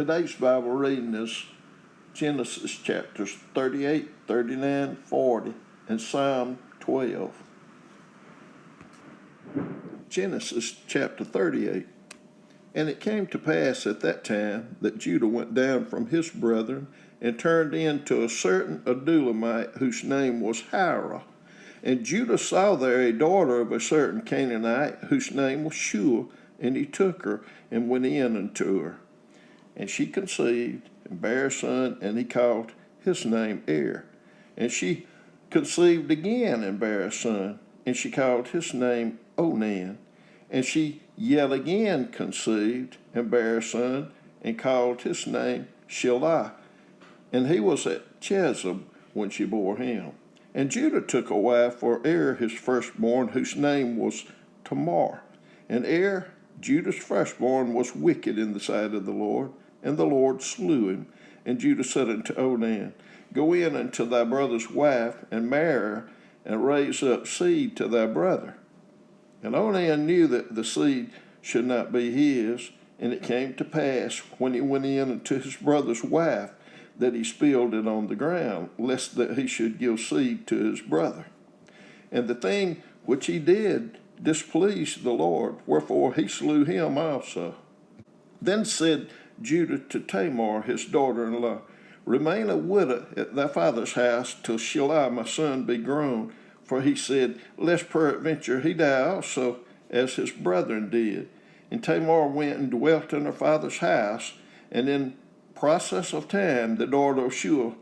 Today's Bible reading is Genesis chapters 38, 39, 40, and Psalm 12. Genesis chapter 38. And it came to pass at that time that Judah went down from his brethren and turned in to a certain Adullamite whose name was Hira. And Judah saw there a daughter of a certain Canaanite whose name was Shua, and he took her and went in unto her. And she conceived and bare a son, and he called his name Er. And she conceived again and bare a son, and she called his name Onan. And she yet again conceived and bare a son, and called his name Shelah. And he was at Chezib when she bore him. And Judah took a wife for Er his firstborn, whose name was Tamar. And Er, Judah's firstborn, was wicked in the sight of the Lord, and the Lord slew him. And Judah said unto Onan, Go in unto thy brother's wife, and marry her, and raise up seed to thy brother. And Onan knew that the seed should not be his, and it came to pass, when he went in unto his brother's wife, that he spilled it on the ground, lest that he should give seed to his brother. And the thing which he did displeased the Lord, wherefore he slew him also. Then said Judah to Tamar his daughter-in-law, Remain a widow at thy father's house till Shelah my son be grown. For he said, Lest peradventure he die also, as his brethren did. And Tamar went and dwelt in her father's house, and in process of time the daughter of Shua,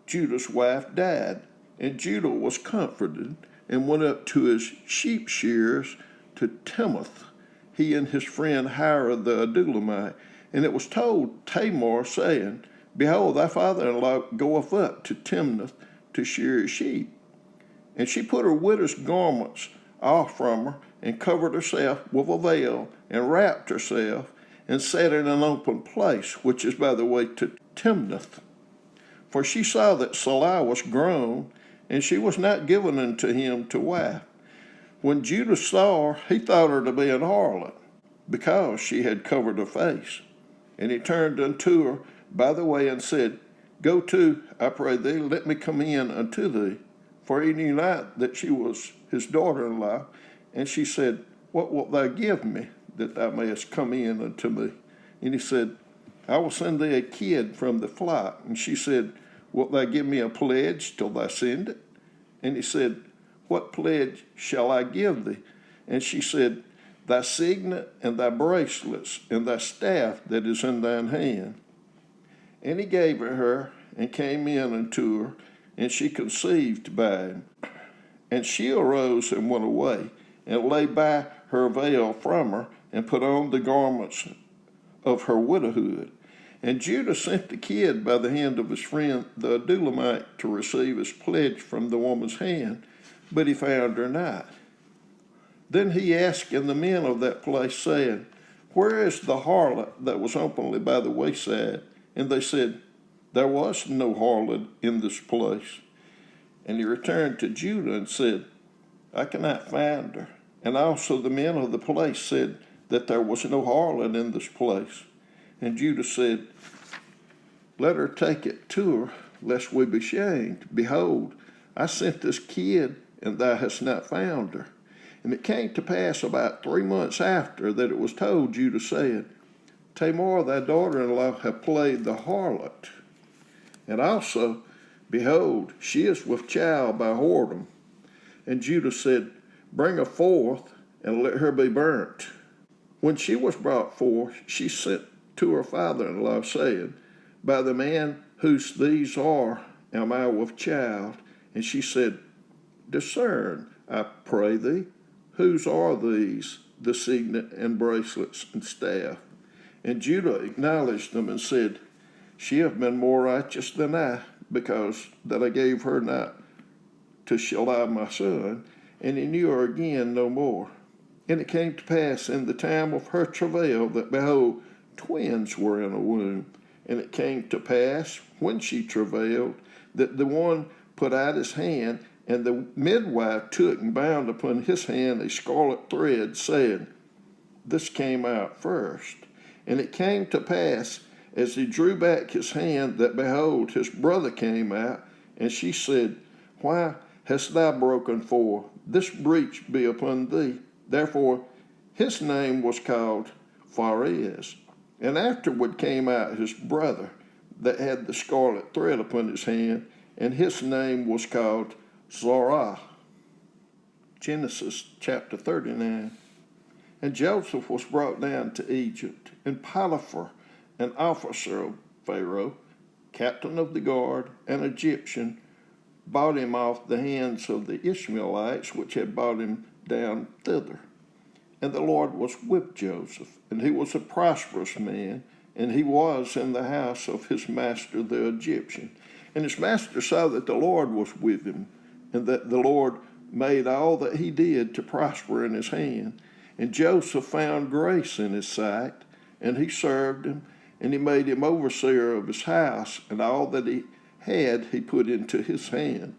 Judah's wife, died. And Judah was comforted, and went up to his sheep shearers to Timoth, he and his friend Hira the Adullamite. And it was told Tamar, saying, Behold, thy father-in-law goeth up to Timnath to shear his sheep. And she put her widow's garments off from her, and covered herself with a veil, and wrapped herself, and sat in an open place, which is by the way to Timnath. For she saw that Salah was grown, and she was not given unto him to wife. When Judah saw her, he thought her to be an harlot, because she had covered her face. And he turned unto her by the way, and said, Go to, I pray thee, let me come in unto thee. For he knew not that she was his daughter-in-law. And she said, What wilt thou give me, that thou mayest come in unto me? And he said, I will send thee a kid from the flock. And she said, Wilt thou give me a pledge till thou send it? And he said, What pledge shall I give thee? And she said, Thy signet, and thy bracelets, and thy staff that is in thine hand. And he gave it her, and came in unto her, and she conceived by him. And she arose and went away, and laid by her veil from her, and put on the garments of her widowhood. And Judah sent the kid by the hand of his friend the Adullamite to receive his pledge from the woman's hand, but he found her not. Then he asked the men of that place, saying, Where is the harlot that was openly by the wayside? And they said, There was no harlot in this place. And he returned to Judah and said, I cannot find her. And also the men of the place said that there was no harlot in this place. And Judah said, Let her take it to her, lest we be shamed. Behold, I sent this kid, and thou hast not found her. And it came to pass about 3 months after that it was told Judah, saying, Tamar thy daughter-in-law hath played the harlot. And also, behold, she is with child by whoredom. And Judah said, Bring her forth, and let her be burnt. When she was brought forth, she sent to her father-in-law, saying, By the man whose these are am I with child. And she said, Discern, I pray thee, whose are these, the signet and bracelets and staff? And Judah acknowledged them and said, She hath been more righteous than I, because that I gave her not to Shelah my son. And he knew her again no more. And it came to pass in the time of her travail that, behold, twins were in her womb. And it came to pass, when she travailed, that the one put out his hand, and the midwife took and bound upon his hand a scarlet thread, saying, This came out first. And it came to pass, as he drew back his hand, that behold, his brother came out, and she said, Why hast thou broken forth? This breach be upon thee. Therefore his name was called Pharez. And afterward came out his brother that had the scarlet thread upon his hand, and his name was called Zorah. Genesis chapter 39. And Joseph was brought down to Egypt, and Potiphar, an officer of Pharaoh, captain of the guard, an Egyptian, bought him off the hands of the Ishmaelites which had brought him down thither. And the Lord was with Joseph, and he was a prosperous man, and he was in the house of his master the Egyptian. And his master saw that the Lord was with him, and that the Lord made all that he did to prosper in his hand. And Joseph found grace in his sight, and he served him, and he made him overseer of his house, and all that he had he put into his hand.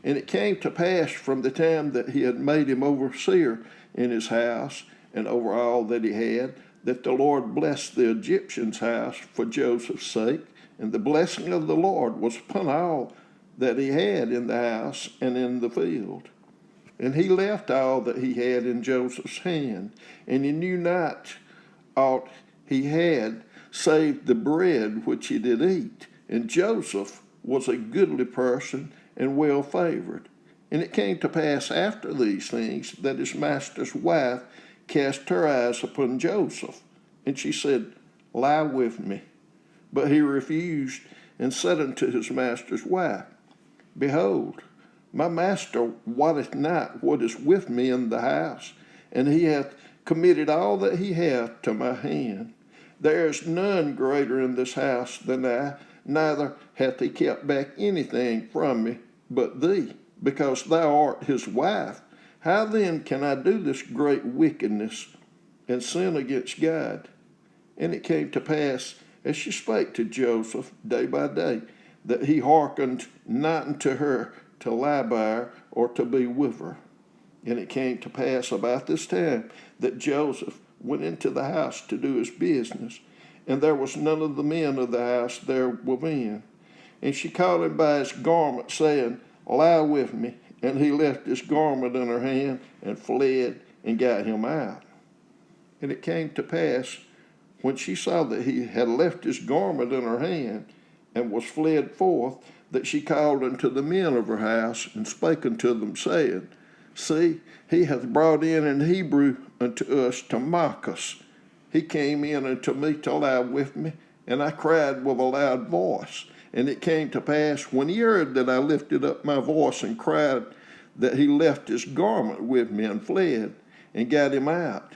And it came to pass from the time that he had made him overseer in his house, and over all that he had, that the Lord blessed the Egyptian's house for Joseph's sake, and the blessing of the Lord was upon all that he had in the house and in the field. And he left all that he had in Joseph's hand, and he knew not aught he had, save the bread which he did eat. And Joseph was a goodly person and well favored. And it came to pass after these things that his master's wife cast her eyes upon Joseph, and she said, Lie with me. But he refused, and said unto his master's wife, Behold, my master wotteth not what is with me in the house, and he hath committed all that he hath to my hand. There is none greater in this house than I, neither hath he kept back anything from me but thee, because thou art his wife. How then can I do this great wickedness and sin against God? And it came to pass, as she spake to Joseph day by day, that he hearkened not unto her to lie by her or to be with her. And it came to pass about this time that Joseph went into the house to do his business, and there was none of the men of the house there within. And she called him by his garment, saying, Lie with me. And he left his garment in her hand, and fled, and got him out. And it came to pass, when she saw that he had left his garment in her hand, and was fled forth, that she called unto the men of her house, and spake unto them, saying, See, he hath brought in an Hebrew unto us to mock us. He came in unto me to lie with me, and I cried with a loud voice. And it came to pass, when he heard that I lifted up my voice and cried, that he left his garment with me and fled, and got him out.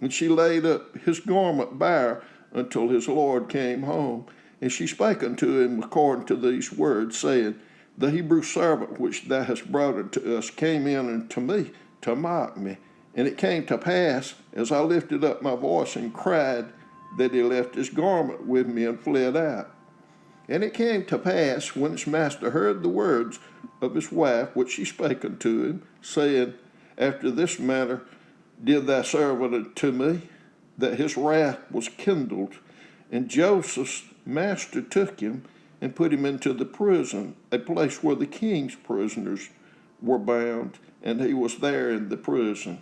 And she laid up his garment by her until his Lord came home. And she spake unto him according to these words, saying, The Hebrew servant which thou hast brought unto us came in unto me to mock me. And it came to pass, as I lifted up my voice and cried, that he left his garment with me and fled out. And it came to pass, when his master heard the words of his wife, which she spake unto him, saying, After this manner did thy servant unto me, that his wrath was kindled. And Joseph's master took him and put him into the prison, a place where the king's prisoners were bound, and he was there in the prison.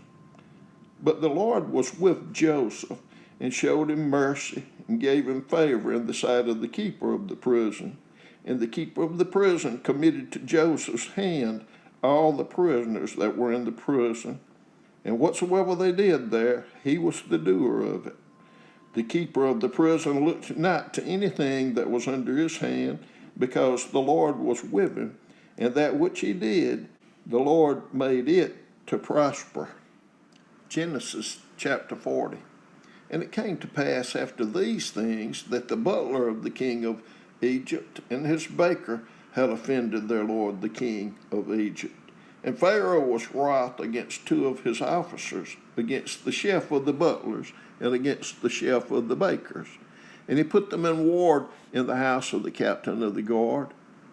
But the Lord was with Joseph, and showed him mercy, and gave him favor in the sight of the keeper of the prison. And the keeper of the prison committed to Joseph's hand all the prisoners that were in the prison. And whatsoever they did there, he was the doer of it. The keeper of the prison looked not to anything that was under his hand, because the Lord was with him, and that which he did, the Lord made it to prosper. Genesis chapter 40. And it came to pass after these things that the butler of the king of Egypt and his baker had offended their lord the king of Egypt. And Pharaoh was wroth against two of his officers, against the chef of the butlers and against the chef of the bakers. And he put them in ward in the house of the captain of the guard,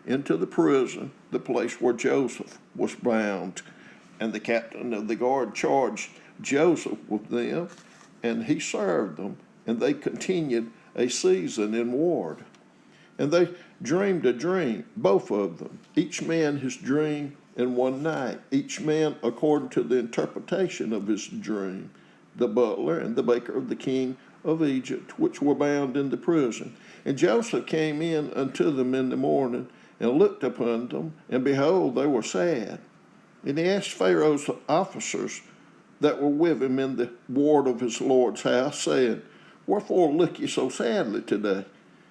into the prison, the place where Joseph was bound. And the captain of the guard charged Joseph with them, and he served them, and they continued a season in ward. And they dreamed a dream, both of them, each man his dream in one night, each man according to the interpretation of his dream, the butler and the baker of the king of Egypt, which were bound in the prison. And Joseph came in unto them in the morning, and looked upon them, and behold, they were sad. And he asked Pharaoh's officers that were with him in the ward of his Lord's house, saying, Wherefore look ye so sadly today?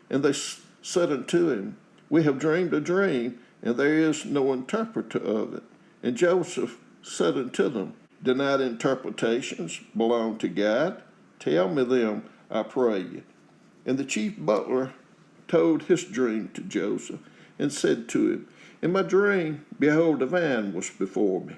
And they said unto him, We have dreamed a dream, and there is no interpreter of it. And Joseph said unto them, Do not interpretations belong to God? Tell me them, I pray you. And the chief butler told his dream to Joseph, and said to him, In my dream, behold, a vine was before me.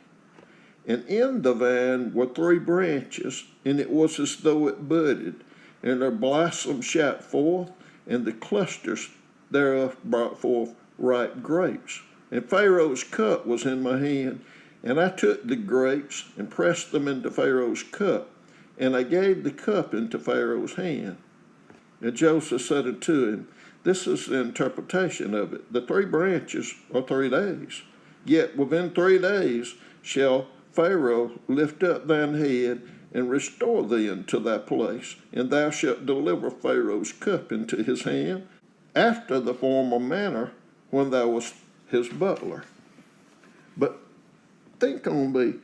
And in the vine were 3 branches, and it was as though it budded, and their blossoms shot forth, and the clusters thereof brought forth ripe grapes. And Pharaoh's cup was in my hand, and I took the grapes and pressed them into Pharaoh's cup, and I gave the cup into Pharaoh's hand. And Joseph said unto him, This is the interpretation of it. The 3 branches are 3 days. Yet within 3 days shall Pharaoh lift up thine head and restore thee unto thy place, and thou shalt deliver Pharaoh's cup into his hand, after the former manner when thou wast his butler. But think on me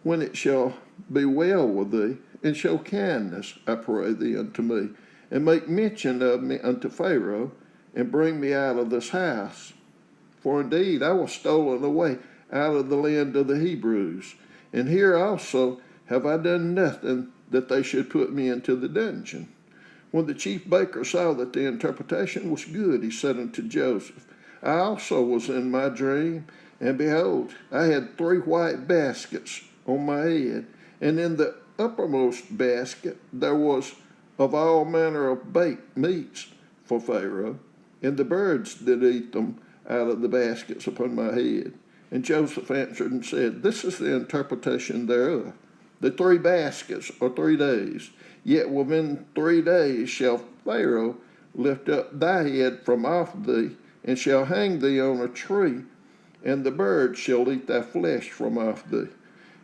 when it shall be well with thee, and show kindness, I pray thee, unto me, and make mention of me unto Pharaoh, and bring me out of this house. For indeed I was stolen away out of the land of the Hebrews, and here also have I done nothing that they should put me into the dungeon. When the chief baker saw that the interpretation was good, he said unto Joseph, I also was in my dream, and behold, I had 3 white baskets on my head, and in the uppermost basket there was of all manner of baked meats for Pharaoh, and the birds did eat them out of the baskets upon my head. And Joseph answered and said, This is the interpretation thereof. The 3 baskets are 3 days, yet within 3 days shall Pharaoh lift up thy head from off thee, and shall hang thee on a tree, and the birds shall eat thy flesh from off thee.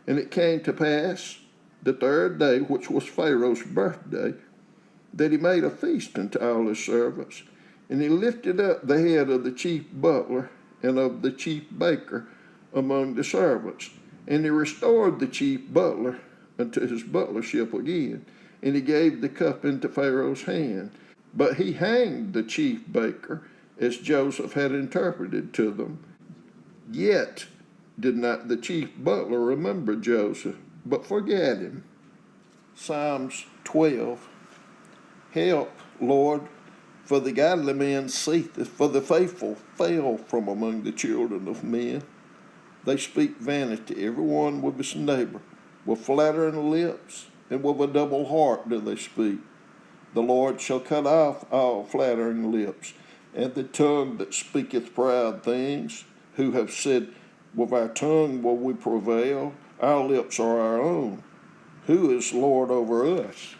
And it came to pass, the 3rd day, which was Pharaoh's birthday, that he made a feast unto all his servants. And he lifted up the head of the chief butler and of the chief baker among the servants. And he restored the chief butler unto his butlership again, and he gave the cup into Pharaoh's hand. But he hanged the chief baker, as Joseph had interpreted to them. Yet did not the chief butler remember Joseph, but forgat him. Psalms 12. Help, Lord, for the godly man ceaseth, for the faithful fail from among the children of men. They speak vanity, every one with his neighbor, with flattering lips, and with a double heart do they speak. The Lord shall cut off all flattering lips, and the tongue that speaketh proud things, who have said, With our tongue will we prevail, our lips are our own. Who is Lord over us?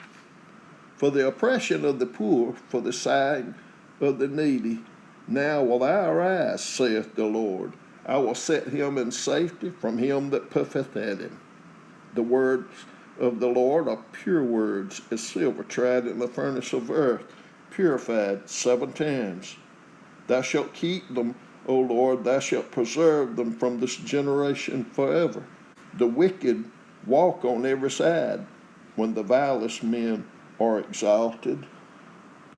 For the oppression of the poor, for the sighing of the needy, now will I arise, saith the Lord. I will set him in safety from him that puffeth at him. The words of the Lord are pure words, as silver tried in the furnace of earth, purified 7 times. Thou shalt keep them, O Lord, thou shalt preserve them from this generation forever. The wicked walk on every side when the vilest men are exalted.